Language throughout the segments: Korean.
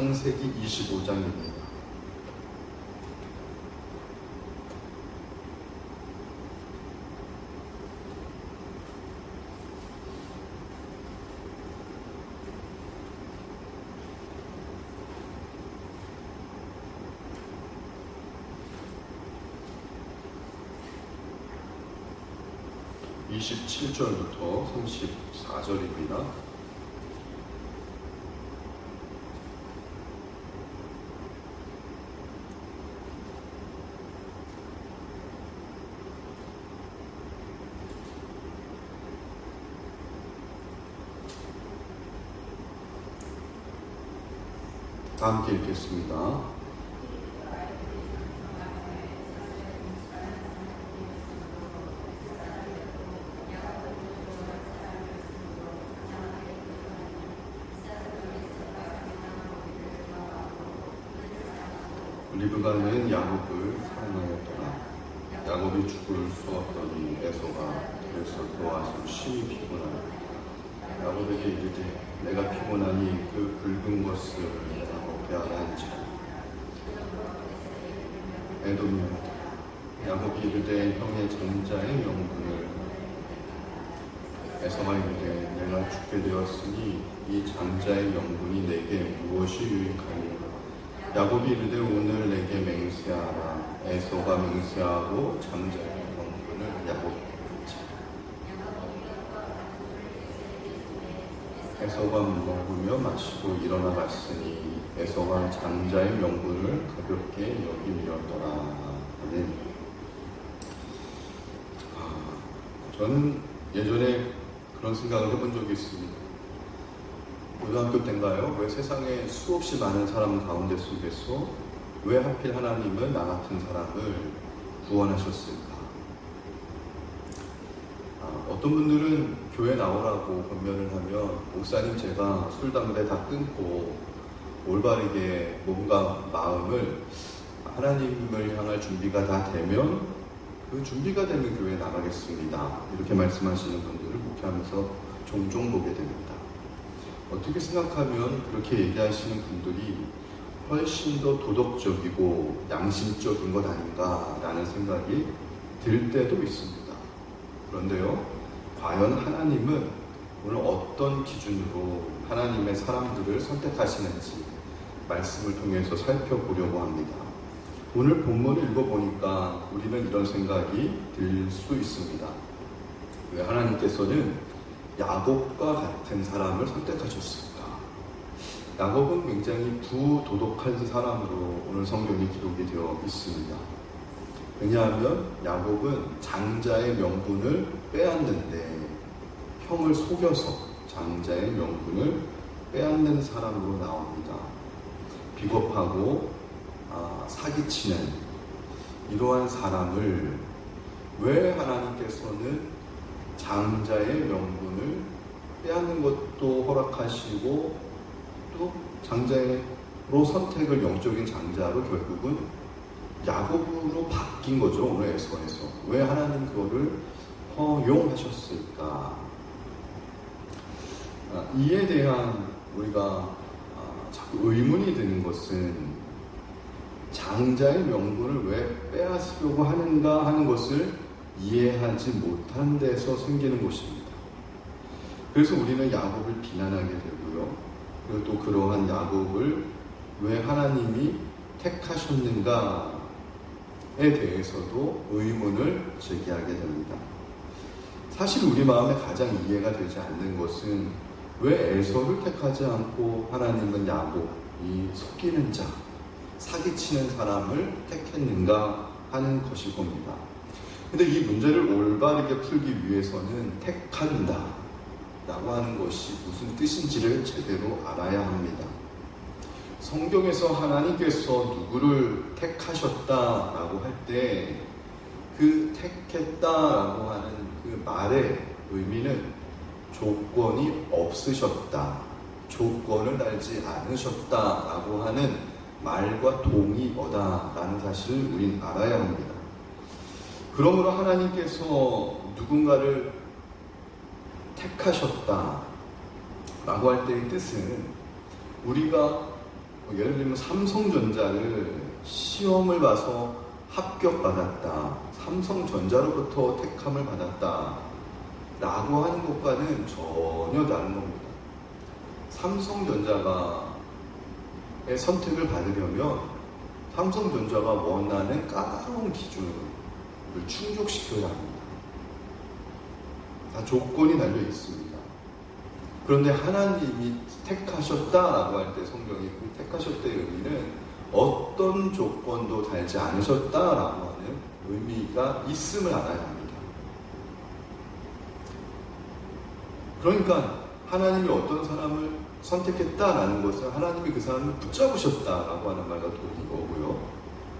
창세기 25장입니다. (27절부터) (34절입니다) 함께 읽겠습니다. 리브가는 야곱을 사랑하였더라. 야곱이 죽을 쏘았더니 에서가 그래서 도와서 심히 피곤하다. 야곱에게 이르되 내가 피곤하니 그 붉은 것을 내가 먹게 하라 한지라. 에돔이었다. 야곱이 이르되 형의 장자의 명분을 에서가 이르되 내가 죽게 되었으니 이 장자의 명분이 내게 무엇이 유익하니. 야곱이 이르되 오늘 내게 맹세하라. 에서가 맹세하고 장자의 명분을 야곱에게 에서가 먹으며 마시고 일어나 갔으니 에서가 장자의 명분을 가볍게 여김이었더라. 저는 예전에 그런 생각을 해본 적이 있습니다. 고등학교 때인가요? 왜 세상에 수없이 많은 사람 가운데 속에서 왜 하필 하나님은 나 같은 사람을 구원하셨을까? 어떤 분들은 교회 나오라고 권면을 하면 목사님 제가 술 담배 다 끊고 올바르게 몸과 마음을 하나님을 향할 준비가 다 되면 그 준비가 되면 교회 나가겠습니다. 이렇게 말씀하시는 분들을 목회하면서 종종 보게 됩니다. 어떻게 생각하면 그렇게 얘기하시는 분들이 훨씬 더 도덕적이고 양심적인 것 아닌가라는 생각이 들 때도 있습니다. 그런데요, 과연 하나님은 오늘 어떤 기준으로 하나님의 사람들을 선택하시는지 말씀을 통해서 살펴보려고 합니다. 오늘 본문을 읽어보니까 우리는 이런 생각이 들 수 있습니다. 왜 하나님께서는 야곱과 같은 사람을 선택하셨을까? 야곱은 굉장히 부도덕한 사람으로 오늘 성경에 기록이 되어 있습니다. 왜냐하면 야곱은 장자의 명분을 빼앗는데 형을 속여서 장자의 명분을 빼앗는 사람으로 나옵니다. 비겁하고 사기치는 이러한 사람을 왜 하나님께서는 장자의 명분을 빼앗는 것도 허락하시고 또 장자로 선택을 영적인 장자로 결국은 야곱으로 바뀐 거죠. 오늘 에서에서 왜 하나님 그거를 허용하셨을까? 이에 대한 우리가 자꾸 의문이 드는 것은 장자의 명분을 왜 빼앗으려고 하는가 하는 것을 이해하지 못한 데서 생기는 것입니다. 그래서 우리는 야곱을 비난하게 되고요. 그리고 또 그러한 야곱을 왜 하나님이 택하셨는가에 대해서도 의문을 제기하게 됩니다. 사실 우리 마음에 가장 이해가 되지 않는 것은 왜 에서를 택하지 않고 하나님은 야곱, 이 속이는 자, 사기치는 사람을 택했는가 하는 것일 겁니다. 근데 이 문제를 올바르게 풀기 위해서는 택한다 라고 하는 것이 무슨 뜻인지를 제대로 알아야 합니다. 성경에서 하나님께서 누구를 택하셨다라고 할 때 그 택했다라고 하는 그 말의 의미는 조건이 없으셨다, 조건을 달지 않으셨다라고 하는 말과 동의어다라는 사실을 우린 알아야 합니다. 그러므로 하나님께서 누군가를 택하셨다라고 할 때의 뜻은 우리가 예를 들면 삼성전자를 시험을 봐서 합격받았다, 삼성전자로부터 택함을 받았다 라고 하는 것과는 전혀 다른 겁니다. 삼성전자의 선택을 받으려면 삼성전자가 원하는 까다로운 기준을 충족시켜야 합니다. 다 조건이 달려 있습니다. 그런데 하나님이 택하셨다라고 할 때 성경이 그 택하셨다의 의미는 어떤 조건도 달지 않으셨다라고 하는 의미가 있음을 알아야 합니다. 그러니까 하나님이 어떤 사람을 선택했다라는 것은 하나님이 그 사람을 붙잡으셨다라고 하는 말과 동일한 거고요.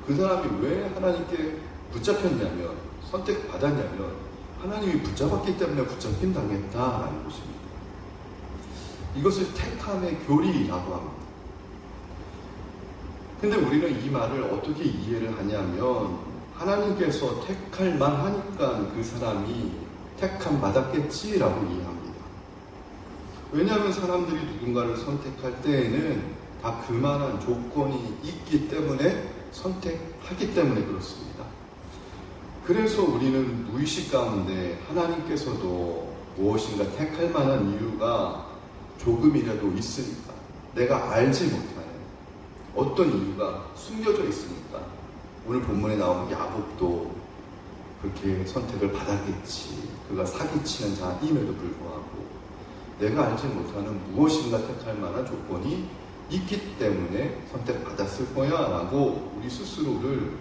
그 사람이 왜 하나님께 붙잡혔냐면, 선택받았냐면 하나님이 붙잡았기 때문에 붙잡힘 당했다라는 것입니다. 이것을 택함의 교리라고 합니다. 근데 우리는 이 말을 어떻게 이해를 하냐면, 하나님께서 택할 만하니까 그 사람이 택함 받았겠지라고 이해합니다. 왜냐하면 사람들이 누군가를 선택할 때에는 다 그만한 조건이 있기 때문에 선택하기 때문에 그렇습니다. 그래서 우리는 무의식 가운데 하나님께서도 무엇인가 택할 만한 이유가 조금이라도 있으니까, 내가 알지 못하는 어떤 이유가 숨겨져 있으니까, 오늘 본문에 나오는 야곱도 그렇게 선택을 받았겠지. 그가 사기치는 자임에도 불구하고 내가 알지 못하는 무엇인가 택할 만한 조건이 있기 때문에 선택받았을 거야 라고 우리 스스로를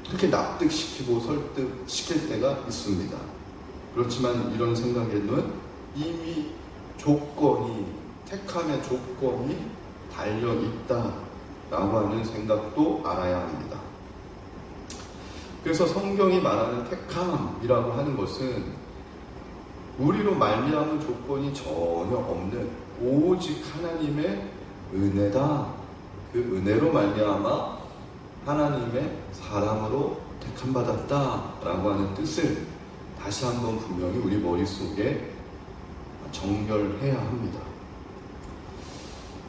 그렇게 납득시키고 설득시킬 때가 있습니다. 그렇지만 이런 생각에는 이미 택함의 조건이 달려있다라고 하는 생각도 알아야 합니다. 그래서 성경이 말하는 택함이라고 하는 것은 우리로 말미암은 조건이 전혀 없는 오직 하나님의 은혜다. 그 은혜로 말미암아 하나님의 사람으로 택함받았다라고 하는 뜻을 다시 한번 분명히 우리 머릿속에 정렬해야 합니다.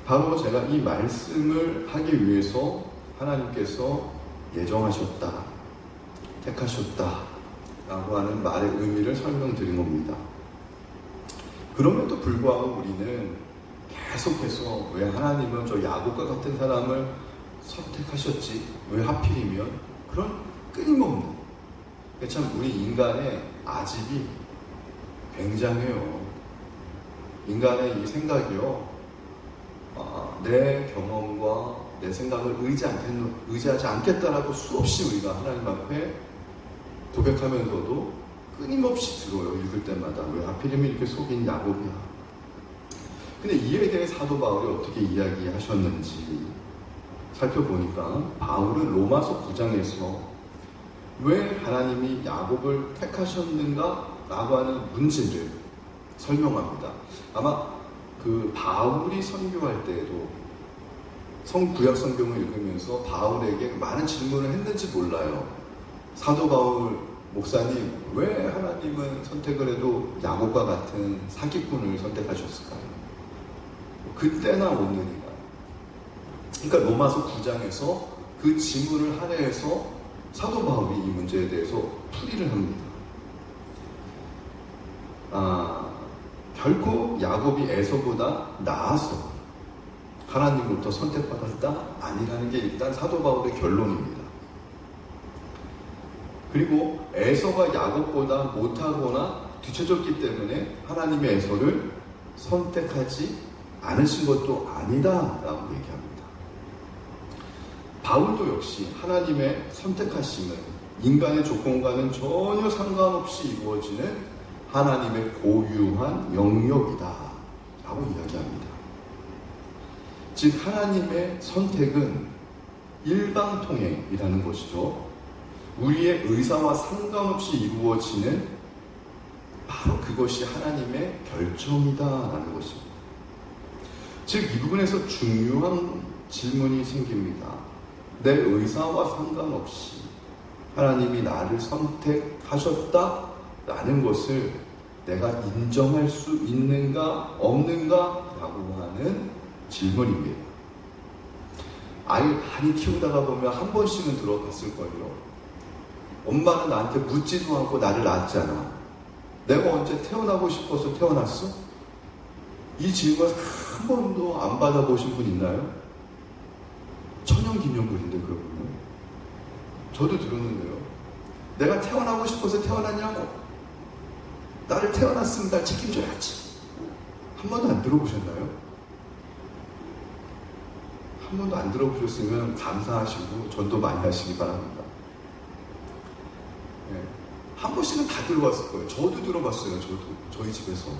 바로 제가 이 말씀을 하기 위해서 하나님께서 예정하셨다, 택하셨다 라고 하는 말의 의미를 설명드린 겁니다. 그럼에도 불구하고 우리는 계속해서 왜 하나님은 저 야곱과 같은 사람을 선택하셨지? 왜 하필이면? 그런 끊임없는, 참 우리 인간의 아집이 굉장해요. 인간의 이 생각이요, 내 경험과 내 생각을 의지하지 않겠다라고 수없이 우리가 하나님 앞에 고백하면서도 끊임없이 들어요. 읽을 때마다 왜 하필이면 이렇게 속인 야곱이야. 근데 이에 대해 사도 바울이 어떻게 이야기하셨는지 살펴보니까, 바울은 로마서 9장에서 왜 하나님이 야곱을 택하셨는가 라고 하는 문제를 설명합니다. 아마 그 바울이 선교할 때에도 구약 성경을 읽으면서 바울에게 많은 질문을 했는지 몰라요. 사도 바울 목사님, 왜 하나님은 선택을 해도 야곱과 같은 사기꾼을 선택하셨을까요? 그때나 오늘이나. 그러니까 로마서 9장에서 그 지문을 할애해서 사도 바울이 이 문제에 대해서 풀이를 합니다. 결코 야곱이 에서보다 나아서 하나님으로부터 선택받았다? 아니라는 게 일단 사도 바울의 결론입니다. 그리고 에서가 야곱보다 못하거나 뒤처졌기 때문에 하나님의 에서를 선택하지 않으신 것도 아니다라고 얘기합니다. 바울도 역시 하나님의 선택하심은 인간의 조건과는 전혀 상관없이 이루어지는 하나님의 고유한 영역이다 라고 이야기합니다. 즉 하나님의 선택은 일방통행이라는 것이죠. 우리의 의사와 상관없이 이루어지는 바로 그것이 하나님의 결정이다라는 것입니다. 즉 이 부분에서 중요한 질문이 생깁니다. 내 의사와 상관없이 하나님이 나를 선택하셨다라는 것을 내가 인정할 수 있는가 없는가 라고 하는 질문입니다. 아이 많이 키우다가 보면 한 번씩은 들어봤을 거예요. 엄마는 나한테 묻지도 않고 나를 낳았잖아. 내가 언제 태어나고 싶어서 태어났어? 이 질문 한 번도 안 받아보신 분 있나요? 천연기념물인데 그러면은 저도 들었는데요. 내가 태어나고 싶어서 태어났냐고. 나를 태어났으면 날 책임져야지. 한 번도 안 들어보셨나요? 한 번도 안 들어보셨으면 감사하시고 전도 많이 하시기 바랍니다. 네. 한 번씩은 다 들어봤을 거예요. 저도 들어봤어요. 저도 저희 집에서.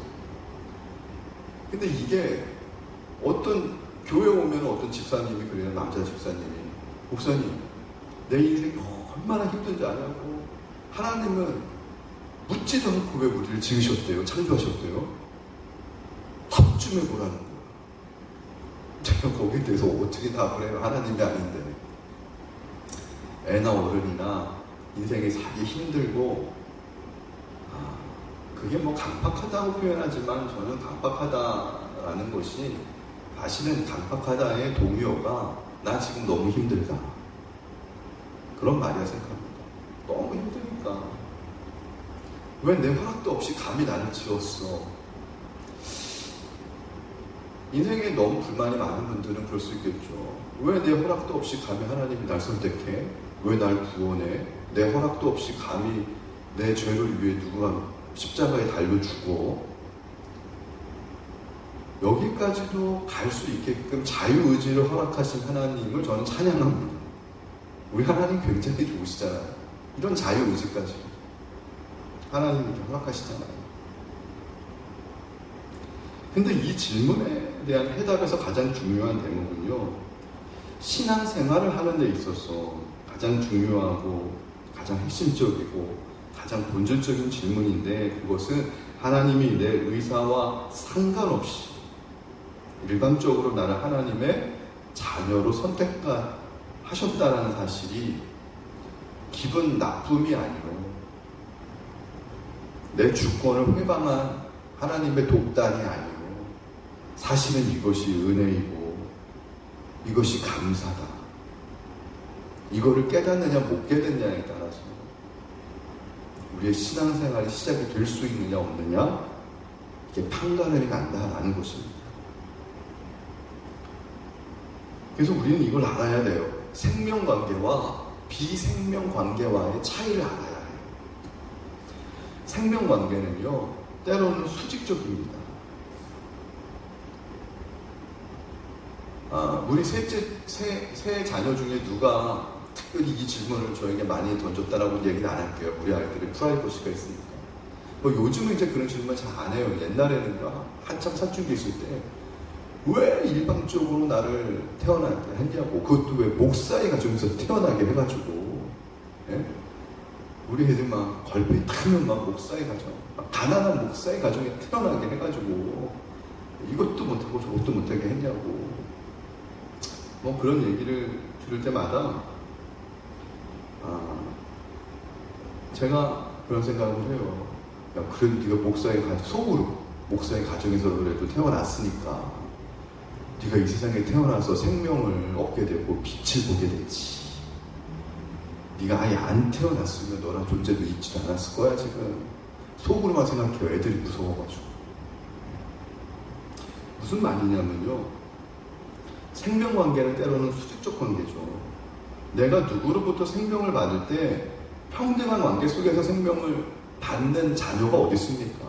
근데 이게 어떤 교회 오면 어떤 집사님이 그래요. 남자 집사님이 목사님 내 인생이 얼마나 힘든지 아냐고. 하나님은 묻지도 않고 왜 우리를 지으셨대요? 창조하셨대요? 합쯤에 보라는 거예요. 제가 거기에 대해서 어떻게 답을 해요? 하나님이 아닌데. 애나 어른이나 인생에 살기 힘들고 그게 뭐 강박하다고 표현하지만 저는 강박하다라는 것이 사실은 강박하다의 동요가 나 지금 너무 힘들다. 그런 말이야 생각합니다. 너무 힘드니까. 왜 내 허락도 없이 감히 나를 지었어? 인생에 너무 불만이 많은 분들은 그럴 수 있겠죠. 왜 내 허락도 없이 감히 하나님이 날 선택해? 왜 날 구원해? 내 허락도 없이 감히 내 죄를 위해 누가 십자가에 달려 죽어? 여기까지도 갈 수 있게끔 자유의지를 허락하신 하나님을 저는 찬양합니다. 우리 하나님 굉장히 좋으시잖아요. 이런 자유의지까지 하나님이 허락하시잖아요. 근데 이 질문에 대한 해답에서 가장 중요한 대목은요, 신앙생활을 하는 데 있어서 가장 중요하고 가장 핵심적이고 가장 본질적인 질문인데, 그것은 하나님이 내 의사와 상관없이 일방적으로 나를 하나님의 자녀로 선택하셨다라는 사실이 기분 나쁨이 아니고 내 주권을 회방한 하나님의 독단이 아니고 사실은 이것이 은혜이고 이것이 감사다. 이거를 깨닫느냐 못 깨닫느냐에 따라서 우리의 신앙생활이 시작이 될 수 있느냐 없느냐, 이게 판가름이 난다라는 것입니다. 그래서 우리는 이걸 알아야 돼요. 생명관계와 비생명관계와의 차이를 알아야 해요. 생명관계는요, 때로는 수직적입니다. 우리 세 자녀 중에 누가 특별히 이 질문을 저에게 많이 던졌다라고 얘기는 안 할게요. 우리 아이들이 프라이버시가 있으니까. 뭐 요즘은 이제 그런 질문 잘 안 해요. 옛날에는 한참 사춘기 있을 때 왜 일방적으로 나를 태어나게 했냐고. 그것도 왜 목사의 가정에서 태어나게 해가지고. 예? 우리 애들 막 걸핏 타면 막 목사의 가정, 막 가난한 목사의 가정에 태어나게 해가지고 이것도 못하고 저것도 못하게 했냐고. 뭐 그런 얘기를 들을 때마다 제가 그런 생각을 해요. 야, 그래도 네가 목사의 가정, 속으로 목사의 가정에서 그래도 태어났으니까 네가 이 세상에 태어나서 생명을 얻게 되고 빛을 보게 됐지. 네가 아예 안 태어났으면 너랑 존재도 있지도 않았을 거야. 지금 속으로만 생각해요. 애들이 무서워가지고. 무슨 말이냐면요, 생명관계는 때로는 수직적 관계죠. 내가 누구로부터 생명을 받을 때 평등한 관계 속에서 생명을 받는 자녀가 어디 있습니까?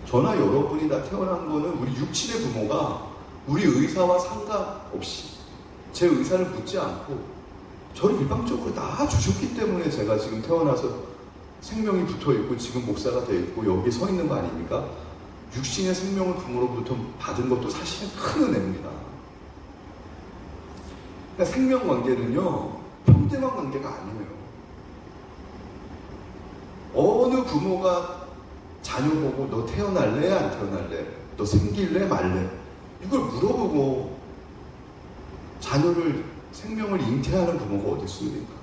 저나 여러분이 다 태어난 거는 우리 육친의 부모가 우리 의사와 상관없이 제 의사를 묻지 않고 저를 일방적으로 낳아주셨기 때문에 제가 지금 태어나서 생명이 붙어있고 지금 목사가 되어 있고 여기 서 있는 거 아닙니까? 육신의 생명을 부모로부터 받은 것도 사실은 큰 은혜입니다. 그러니까 생명관계는요, 평등한 관계가 아니에요. 어느 부모가 자녀 보고 너 태어날래? 안 태어날래? 너 생길래? 말래? 이걸 물어보고 자녀를, 생명을 잉태하는 부모가 어디 있습니까?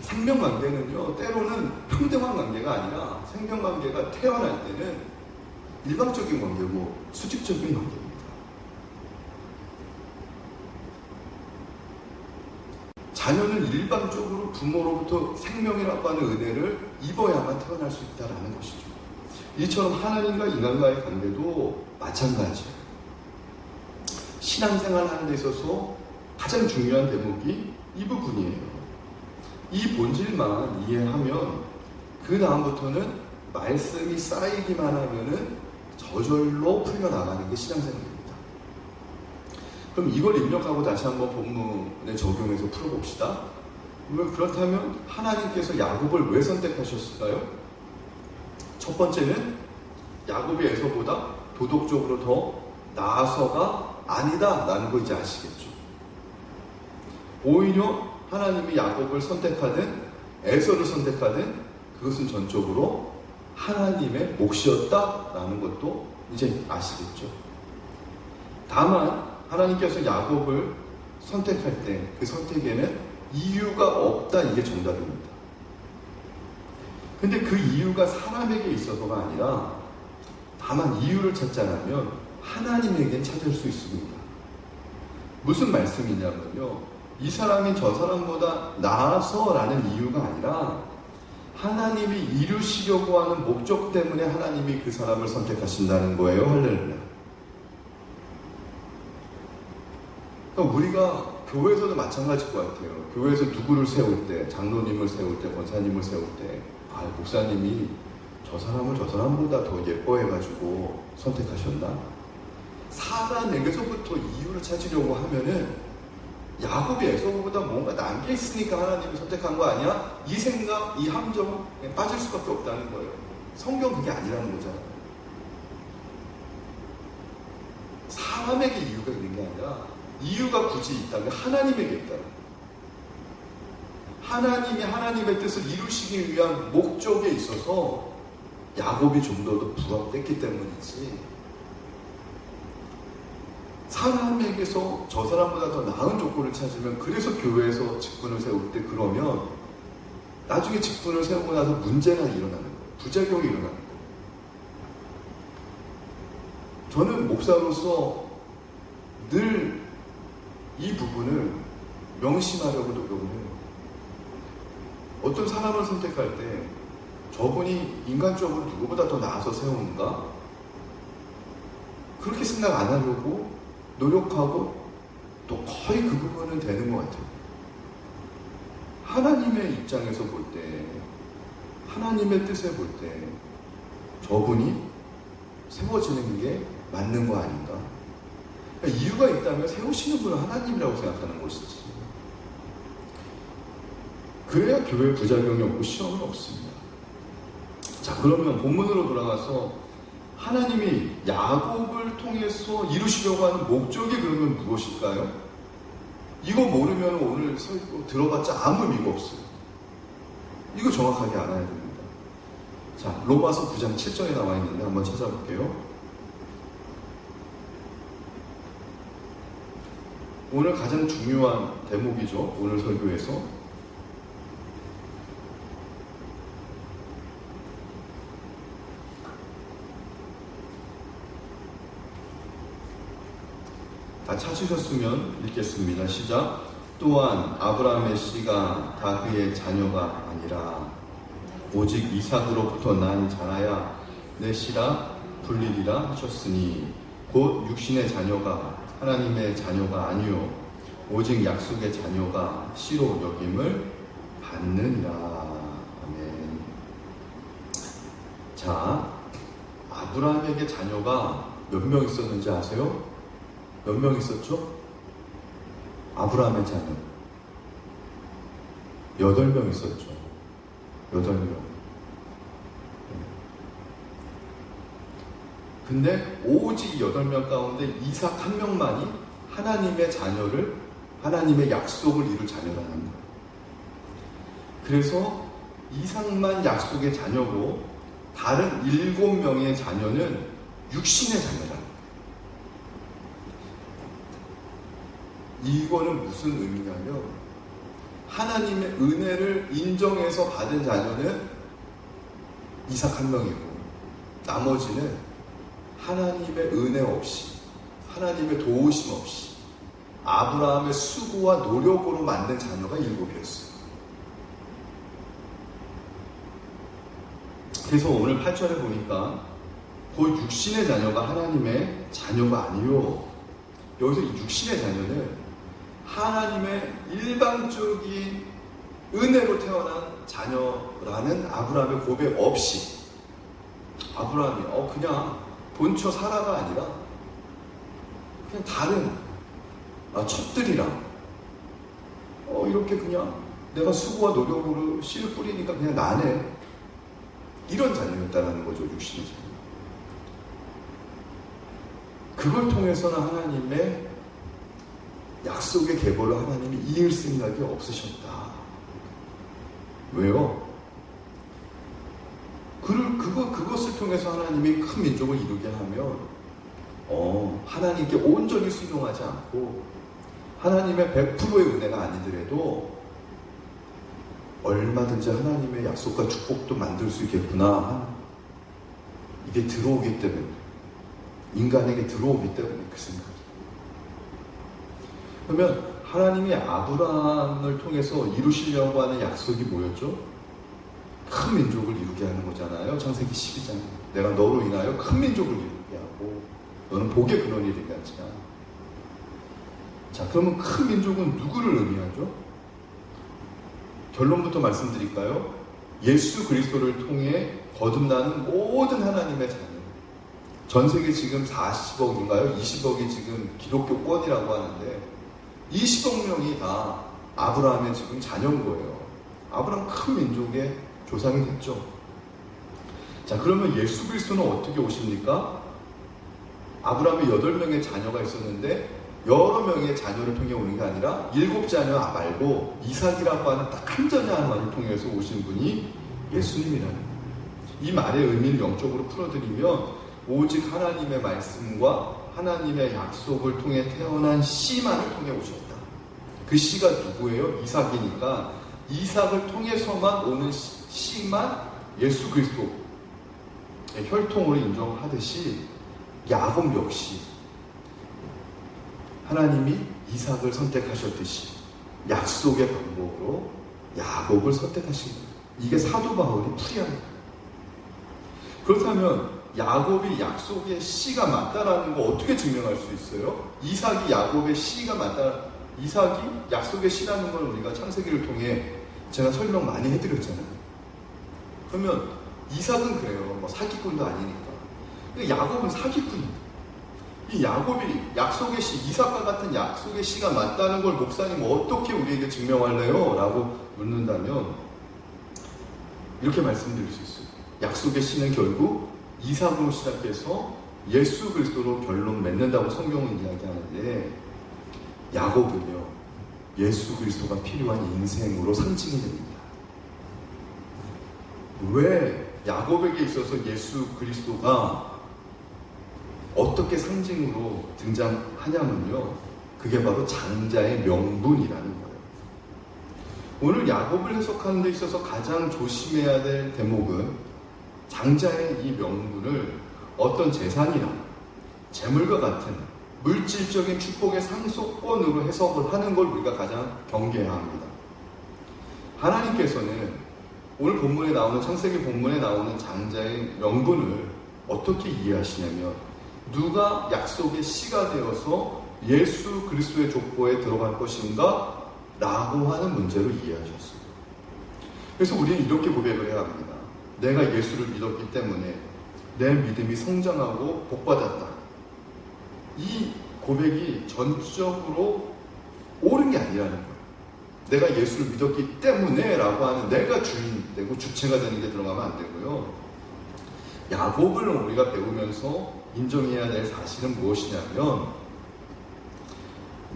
생명관계는요, 때로는 평등한 관계가 아니라 생명관계가 태어날 때는 일방적인 관계고 수직적인 관계입니다. 자녀는 일방적으로 부모로부터 생명이라고 하는 은혜를 입어야만 태어날 수 있다는 것이죠. 이처럼 하나님과 인간과의 관계도 마찬가지예요. 신앙생활 하는 데 있어서 가장 중요한 대목이 이 부분이에요. 이 본질만 이해하면 그 다음부터는 말씀이 쌓이기만 하면은 저절로 풀려나가는 게 신앙생활입니다. 그럼 이걸 입력하고 다시 한번 본문에 적용해서 풀어봅시다. 그렇다면 하나님께서 야곱을 왜 선택하셨을까요? 첫 번째는 야곱이 에서보다 도덕적으로 더 나아서가 아니다 라는 거 이제 아시겠죠. 오히려 하나님이 야곱을 선택하든 에서를 선택하든 그것은 전적으로 하나님의 몫이었다 라는 것도 이제 아시겠죠. 다만 하나님께서 야곱을 선택할 때 그 선택에는 이유가 없다, 이게 정답입니다. 근데 그 이유가 사람에게 있어서가 아니라 다만 이유를 찾자면 하나님에게 찾을 수 있습니다. 무슨 말씀이냐면요, 이 사람이 저 사람보다 나아서 라는 이유가 아니라 하나님이 이루시려고 하는 목적 때문에 하나님이 그 사람을 선택하신다는 거예요. 할렐루야. 그러니까 우리가 교회에서도 마찬가지일 것 같아요. 교회에서 누구를 세울 때, 장로님을 세울 때, 권사님을 세울 때, 목사님이 저 사람을 저 사람보다 더 예뻐해가지고 선택하셨나? 사람에게서부터 이유를 찾으려고 하면은 야곱이 에서보다 뭔가 난 게 있으니까 하나님이 선택한 거 아니야? 이 생각, 이 함정에 빠질 수밖에 없다는 거예요. 성경 그게 아니라는 거잖아요. 사람에게 이유가 있는 게 아니라 이유가 굳이 있다면 하나님에게 있다. 하나님이 하나님의 뜻을 이루시기 위한 목적에 있어서 야곱이 좀 더 부합됐기 때문이지, 사람에게서 저 사람보다 더 나은 조건을 찾으면, 그래서 교회에서 직분을 세울 때 그러면 나중에 직분을 세우고 나서 문제가 일어나는 거예요. 부작용이 일어나는 거예요. 저는 목사로서 늘 이 부분을 명심하려고 노력을 해요. 어떤 사람을 선택할 때 저분이 인간적으로 누구보다 더 나아서 세우는가? 그렇게 생각 안 하려고 노력하고 또 거의 그 부분은 되는 것 같아요. 하나님의 입장에서 볼 때, 하나님의 뜻에 볼 때 저분이 세워지는 게 맞는 거 아닌가? 그러니까 이유가 있다면 세우시는 분은 하나님이라고 생각하는 것이지. 그래야 교회 부작용이 없고 시험은 없습니다. 자, 그러면 본문으로 돌아가서 하나님이 야곱을 통해서 이루시려고 하는 목적이 그러면 무엇일까요? 이거 모르면 오늘 들어봤자 아무 의미가 없어요. 이거 정확하게 알아야 됩니다. 자, 로마서 9장 7절에 나와 있는데 한번 찾아볼게요. 오늘 가장 중요한 대목이죠. 오늘 설교에서. 다 찾으셨으면 읽겠습니다. 시작. 또한 아브라함의 씨가 다 그의 자녀가 아니라 오직 이삭으로부터 난 자라야 내 씨라 불리리라 하셨으니 곧 육신의 자녀가 하나님의 자녀가 아니요 오직 약속의 자녀가 씨로 여김을 받느니라. 아멘. 자, 아브라함에게 자녀가 몇 명 있었는지 아세요? 몇 명 있었죠? 아브라함의 자녀 8명 있었죠. 8명. 근데 오직 8명 가운데 이삭 1명만이 하나님의 자녀를, 하나님의 약속을 이룰 자녀라는 거예요. 그래서 이삭만 약속의 자녀고 다른 7명의 자녀는 육신의 자녀다. 이거는 무슨 의미냐면 하나님의 은혜를 인정해서 받은 자녀는 이삭 1명이고 나머지는 하나님의 은혜 없이, 하나님의 도우심 없이, 아브라함의 수고와 노력으로 만든 자녀가 7이었어요. 그래서 오늘 8절에 보니까 그 육신의 자녀가 하나님의 자녀가 아니요. 여기서 이 육신의 자녀는 하나님의 일방적인 은혜로 태어난 자녀라는 아브라함의 고백 없이 아브라함이 그냥 본처 사라가 아니라 그냥 다른 첩들이랑 이렇게 그냥 내가 수고와 노력으로 씨를 뿌리니까 그냥 나네, 이런 자녀였다는 거죠. 육신의 자녀. 그걸 통해서는 하나님의 약속의 계보를 하나님이 이을 생각이 없으셨다. 왜요? 그것을 통해서 하나님이 큰 민족을 이루게 하면 하나님께 온전히 순종하지 않고 하나님의 100%의 은혜가 아니더라도 얼마든지 하나님의 약속과 축복도 만들 수 있겠구나. 이게 들어오기 때문에, 인간에게 들어오기 때문에 그 생각이. 그러면 하나님이 아브라함을 통해서 이루시려고 하는 약속이 뭐였죠? 큰 민족을 이루게 하는 거잖아요. 창세기 12장. 내가 너로 인하여 큰 민족을 이루게 하고 너는 복의 근원이 되게 하지야. 자, 그러면 큰 민족은 누구를 의미하죠? 결론부터 말씀드릴까요? 예수 그리스도를 통해 거듭나는 모든 하나님의 자녀. 전 세계 지금 40억인가요? 20억이 지금 기독교권이라고 하는데 20억 명이 다 아브라함의 지금 자녀인 거예요. 아브라함 큰 민족의 조상이 됐죠. 자, 그러면 예수 그리스도는 어떻게 오십니까? 아브라함이 8명의 자녀가 있었는데 여러 명의 자녀를 통해 오는 게 아니라 7자녀 말고 이삭이라고 하는 딱 한 자녀 하나를 통해서 오신 분이 예수님이라는 거예요. 이 말의 의미를 영적으로 풀어드리면 오직 하나님의 말씀과 하나님의 약속을 통해 태어난 씨만을 통해 오셨다. 그 씨가 누구예요? 이삭이니까 이삭을 통해서만 오는 씨만 예수 그리스도의 혈통으로 인정하듯이 야곱 역시 하나님이 이삭을 선택하셨듯이 약속의 방법으로 야곱을 선택하신 거예요. 이게 사도 바울이 풀이한 거예요. 그렇다면 야곱이 약속의 씨가 맞다라는 거 어떻게 증명할 수 있어요? 이삭이 야곱의 씨가 맞다, 이삭이 약속의 씨라는 걸 우리가 창세기를 통해 제가 설명 많이 해드렸잖아요. 그러면 이삭은 그래요. 사기꾼도 아니니까. 야곱은 사기꾼이에요. 이 야곱이 약속의 씨, 이삭과 같은 약속의 씨가 맞다는 걸 목사님 어떻게 우리에게 증명할래요? 라고 묻는다면 이렇게 말씀드릴 수 있어요. 약속의 씨는 결국 이삭으로 시작해서 예수 그리스도로 결론 맺는다고 성경은 이야기하는데 야곱은요, 예수 그리스도가 필요한 인생으로 상징이 됩니다. 왜 야곱에게 있어서 예수 그리스도가 어떻게 상징으로 등장하냐면요, 그게 바로 장자의 명분이라는 거예요. 오늘 야곱을 해석하는 데 있어서 가장 조심해야 될 대목은 장자의 이 명분을 어떤 재산이나 재물과 같은 물질적인 축복의 상속권으로 해석을 하는 걸 우리가 가장 경계해야 합니다. 하나님께서는 오늘 본문에 나오는, 창세기 본문에 나오는 장자의 명분을 어떻게 이해하시냐면 누가 약속의 씨가 되어서 예수 그리스도의 족보에 들어갈 것인가? 라고 하는 문제로 이해하셨어요. 그래서 우리는 이렇게 고백을 해야 합니다. 내가 예수를 믿었기 때문에 내 믿음이 성장하고 복받았다. 이 고백이 전적으로 옳은 게 아니라는 거예요. 내가 예수를 믿었기 때문에 라고 하는 내가 주인 되고 주체가 되는 게 들어가면 안 되고요. 야곱을 우리가 배우면서 인정해야 될 사실은 무엇이냐면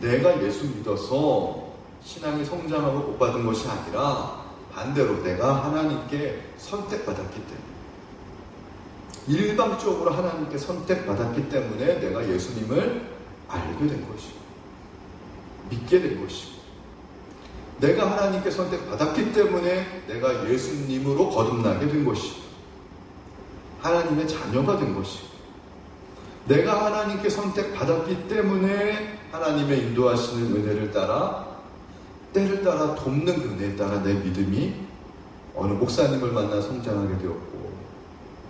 내가 예수 믿어서 신앙이 성장하고 복받은 것이 아니라 반대로 내가 하나님께 선택받았기 때문에, 일방적으로 하나님께 선택받았기 때문에 내가 예수님을 알게 된 것이고 믿게 된 것이고, 내가 하나님께 선택받았기 때문에 내가 예수님으로 거듭나게 된 것이고 하나님의 자녀가 된 것이고, 내가 하나님께 선택받았기 때문에 하나님의 인도하시는 은혜를 따라, 때를 따라 돕는 그 은혜에 따라 내 믿음이 어느 목사님을 만나 성장하게 되었고,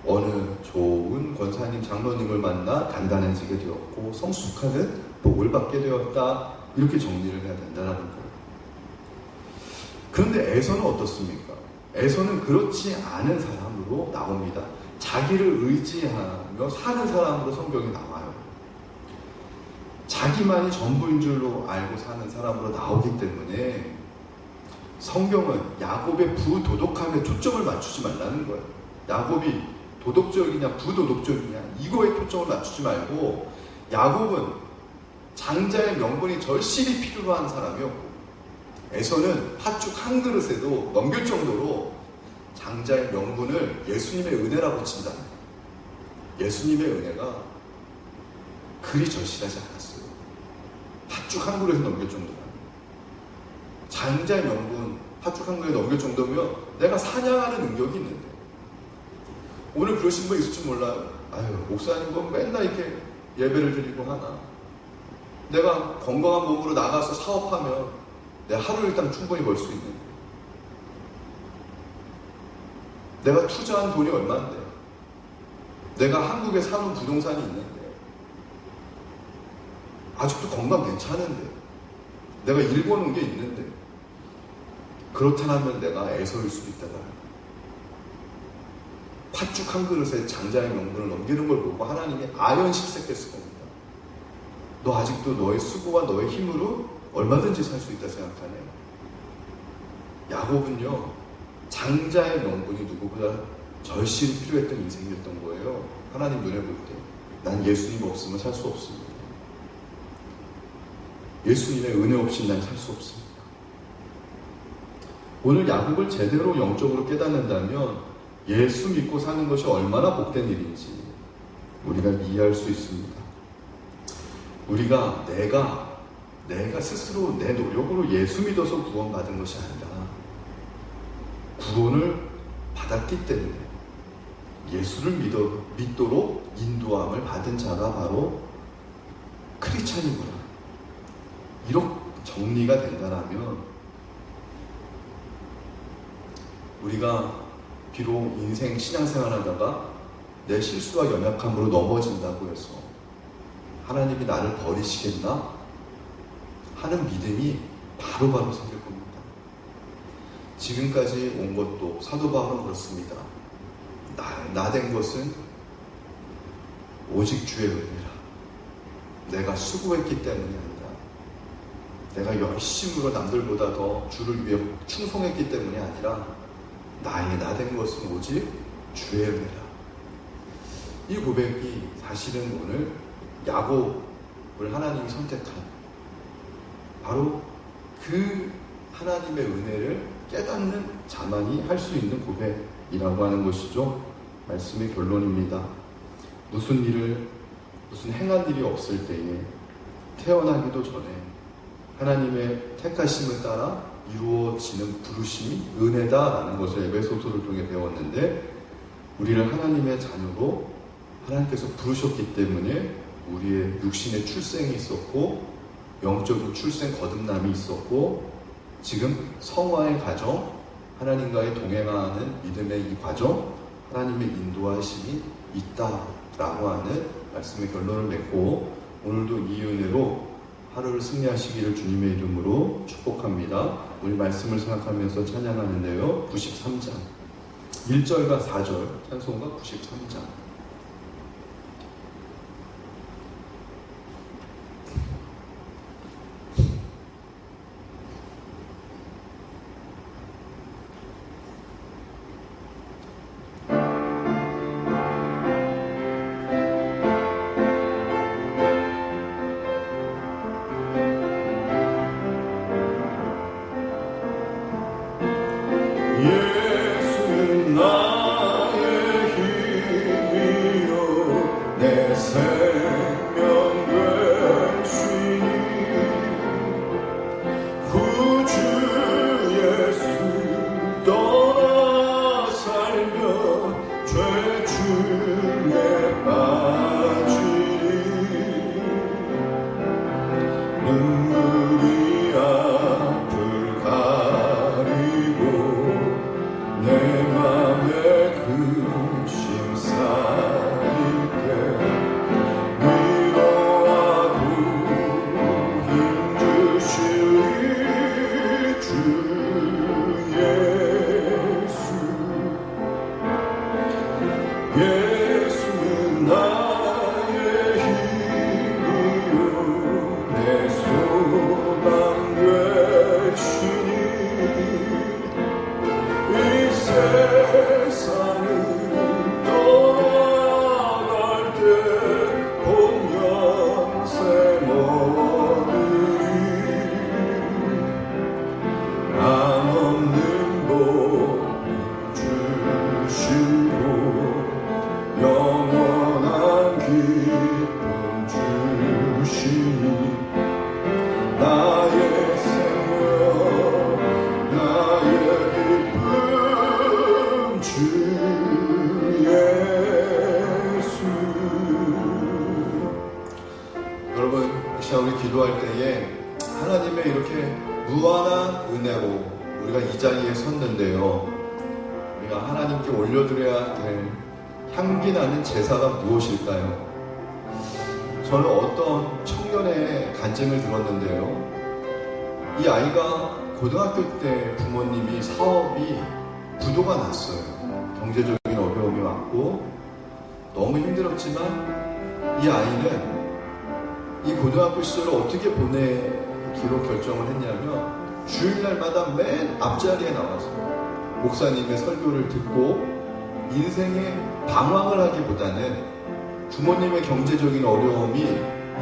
어느 좋은 권사님, 장로님을 만나 단단해지게 되었고, 성숙하는 복을 받게 되었다. 이렇게 정리를 해야 된다는 거예요. 그런데 에서는 어떻습니까? 에서는 그렇지 않은 사람으로 나옵니다. 자기를 의지하며 사는 사람으로 성경이 나와요. 자기만이 전부인 줄로 알고 사는 사람으로 나오기 때문에 성경은 야곱의 부도덕함에 초점을 맞추지 말라는 거예요. 야곱이 도덕적이냐 부도덕적이냐 이거에 초점을 맞추지 말고, 야곱은 장자의 명분이 절실히 필요한 사람이었고, 에서는 팥죽 한 그릇에도 넘길 정도로 장자의 명분을 예수님의 은혜라고 친다. 예수님의 은혜가 그리 절실하지 않았어요. 팥죽 한 그릇에 넘길 정도라. 장자의 명분 팥죽 한 그릇에 넘길 정도면 내가 사냥하는 능력이 있는데, 오늘 그러신 분 있을지 몰라요. 아유, 목사님 뭐 맨날 이렇게 예배를 드리고 하나, 내가 건강한 몸으로 나가서 사업하면 내 하루 일당 충분히 벌 수 있는데, 내가 투자한 돈이 얼마인데, 내가 한국에 사는 부동산이 있는데, 아직도 건강 괜찮은데, 내가 일 버는 게 있는데, 그렇다면 내가 애서일 수도 있다가, 팥죽 한 그릇에 장자의 명분을 넘기는 걸 보고 하나님이 아연실색했을 겁니다. 너 아직도 너의 수고와 너의 힘으로 얼마든지 살 수 있다 생각하네. 야곱은요, 장자의 명분이 누구보다 절실히 필요했던 인생이었던 거예요. 하나님 눈에 볼 때 난 예수님 없으면 살 수 없습니다. 예수님의 은혜 없이 난 살 수 없습니다. 오늘 야곱을 제대로 영적으로 깨닫는다면 예수 믿고 사는 것이 얼마나 복된 일인지 우리가 이해할 수 있습니다. 우리가 내가 스스로 내 노력으로 예수 믿어서 구원받은 것이 아니라 구원을 받았기 때문에 예수를 믿도록 인도함을 받은 자가 바로 크리스찬이구나. 이렇게 정리가 된다면 우리가 비록 인생 신앙생활 하다가 내 실수와 연약함으로 넘어진다고 해서 하나님이 나를 버리시겠나 하는 믿음이 바로바로 생길 겁니다. 지금까지 온 것도 사도 바울은 그렇습니다. 나 된 것은 오직 주의 은혜라. 내가 수고했기 때문이 아니라, 내가 열심으로 남들보다 더 주를 위해 충성했기 때문이 아니라, 나 된 것은 오직 주의 은혜라. 이 고백이 사실은 오늘 야곱을 하나님이 선택한 바로 그 하나님의 은혜를 깨닫는 자만이 할 수 있는 고백이라고 하는 것이죠. 말씀의 결론입니다. 무슨 행한 일이 없을 때에 태어나기도 전에 하나님의 택하심을 따라 이루어지는 부르심이 은혜다라는 것을 에베소서를 통해 배웠는데, 우리를 하나님의 자녀로 하나님께서 부르셨기 때문에 우리의 육신의 출생이 있었고, 영적인 출생 거듭남이 있었고, 지금 성화의 과정, 하나님과의 동행하는 믿음의 이 과정, 하나님의 인도하심이 있다라고 하는 말씀의 결론을 맺고, 오늘도 이 은혜로 하루를 승리하시기를 주님의 이름으로 축복합니다. 우리 말씀을 생각하면서 찬양하는데요. 93장 1절과 4절 찬송가 93장. 예수는 나의 힘이 눈물이 앞을 가리고 내 맘에 근심 쌓일 때 위로하고 힘주실 주 예수는 나의 힘이요 내 소망 되시니 이 세상을 떠나갈 때 본연세 너들이 한없는 복 주시고 영원한 기쁨 주시니 나의 생명 나의 기쁨 주 예수. 여러분, 이 시간 우리 기도할 때에 하나님의 이렇게 무한한 은혜로 우리가 이 자리에 섰는데요, 우리가 하나님께 올려드려야 될 향기나는 제사가 무엇일까요? 저는 어떤 청년의 간증을 들었는데요, 이 아이가 고등학교 때 부모님이 사업이 부도가 났어요. 경제적인 어려움이 왔고 너무 힘들었지만 이 아이는 이 고등학교 시절을 어떻게 보내기로 결정을 했냐면 주일날마다 맨 앞자리에 나와서 목사님의 설교를 듣고 인생의 방황을 하기보다는 부모님의 경제적인 어려움이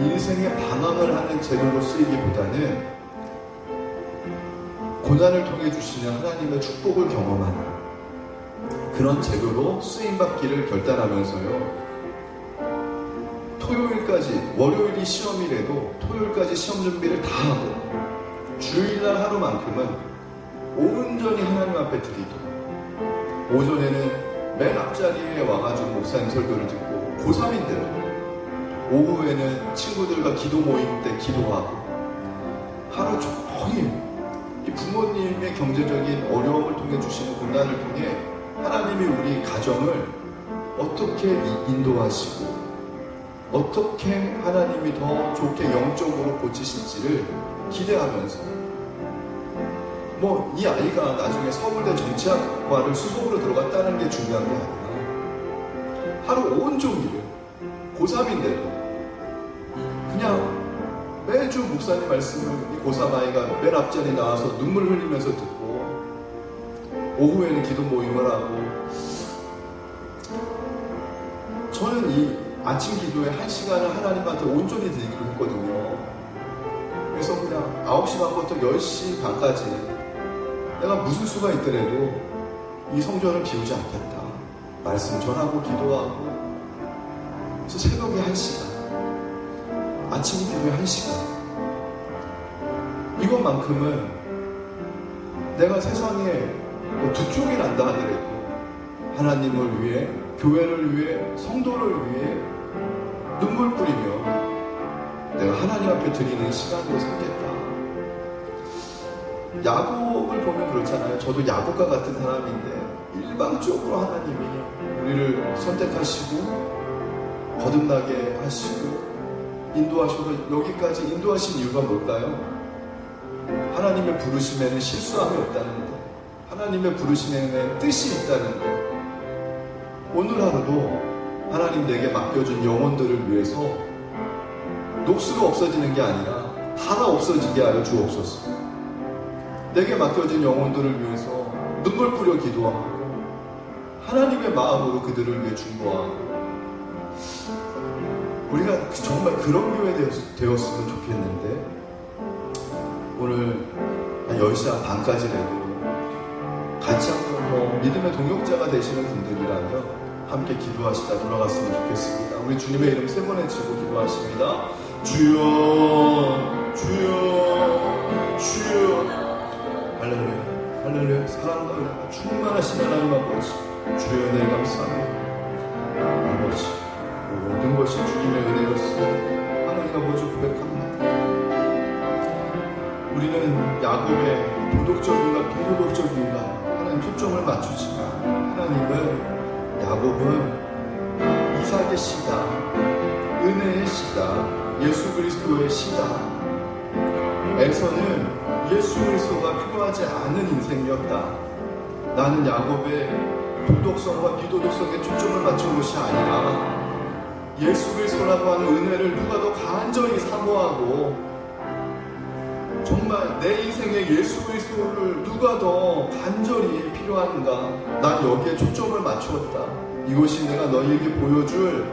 인생의 방황을 하는 재료로 쓰이기보다는 고난을 통해 주시는 하나님의 축복을 경험하는 그런 재료로 쓰임받기를 결단하면서요, 토요일까지, 월요일이 시험이라도 토요일까지 시험 준비를 다 하고 주일날 하루만큼은 온전히 하나님 앞에 드리도록, 오전에는 맨 앞자리에 와가지고 목사님 설교를 듣고 고3인데도 오후에는 친구들과 기도 모임 때 기도하고 하루 종일 이 부모님의 경제적인 어려움을 통해 주시는 고난을 통해 하나님이 우리 가정을 어떻게 인도하시고 어떻게 하나님이 더 좋게 영적으로 고치실지를 기대하면서, 뭐 이 아이가 나중에 서울대 정치학과를 수석으로 들어갔다는 게 중요한 게 아니라 하루 온종일 고3인데도 그냥 매주 목사님 말씀을 이 고3 아이가 맨 앞자리에 나와서 눈물 흘리면서 듣고 오후에는 기도 모임을 하고, 저는 이 아침 기도에 1시간을 하나님한테 온전히 드리기로 했거든요. 그래서 그냥 9시 반부터 10시 반까지 내가 무슨 수가 있더라도 이 성전을 비우지 않겠다. 말씀 전하고 기도하고, 그래서 새벽에 1시간, 아침 기도에 1시간, 이것만큼은 내가 세상에 뭐 두 쪽이 난다 하더라도 하나님을 위해, 교회를 위해, 성도를 위해 눈물 뿌리며 내가 하나님 앞에 드리는 시간으로 삼겠다. 야곱을 보면 그렇잖아요. 저도 야곱과 같은 사람인데 일방적으로 하나님이 우리를 선택하시고 거듭나게 하시고 인도하셔서 여기까지 인도하신 이유가 뭘까요? 하나님의 부르심에는 실수함이 없다는 것, 하나님의 부르심에는 뜻이 있다는 것. 오늘 하루도 하나님 내게 맡겨준 영혼들을 위해서 녹수로 없어지는 게 아니라 다 없어지게 하여 주옵소서. 내게 맡겨진 영혼들을 위해서 눈물 뿌려 기도하고 하나님의 마음으로 그들을 위해 중보하고, 우리가 정말 그런 교회 되었으면 좋겠는데, 오늘 한 10시 반까지라도 같이 한번 뭐 믿음의 동역자가 되시는 분들이라면 함께 기도하시다 돌아갔으면 좋겠습니다. 우리 주님의 이름 3번 외치고 기도하십니다. 주여, 주여, 주여. 할렐루야, 할렐루야. 사랑과 은혜가 충만하신 하나님 아버지, 주여 내 감사합니다. 아버지, 모든 것이 주님의 은혜였습니다. 하나님 아버지 고백합니다. 우리는 야곱의 도덕적인가 비도덕적인가 하나님 초점을 맞추지만 하나님은 야곱은 이삭의 씨다, 은혜의 씨다, 예수 그리스도의 씨다. 에서는 예수 그리스도가 필요하지 않은 인생이었다. 나는 야곱의 도덕성과 비도덕성에 초점을 맞춘 것이 아니라 예수 그리스도라고 하는 은혜를 누가 더 간절히 사모하고 정말 내 인생에 예수 그리스도를 누가 더 간절히 필요한가, 난 여기에 초점을 맞추었다. 이것이 내가 너희에게 보여줄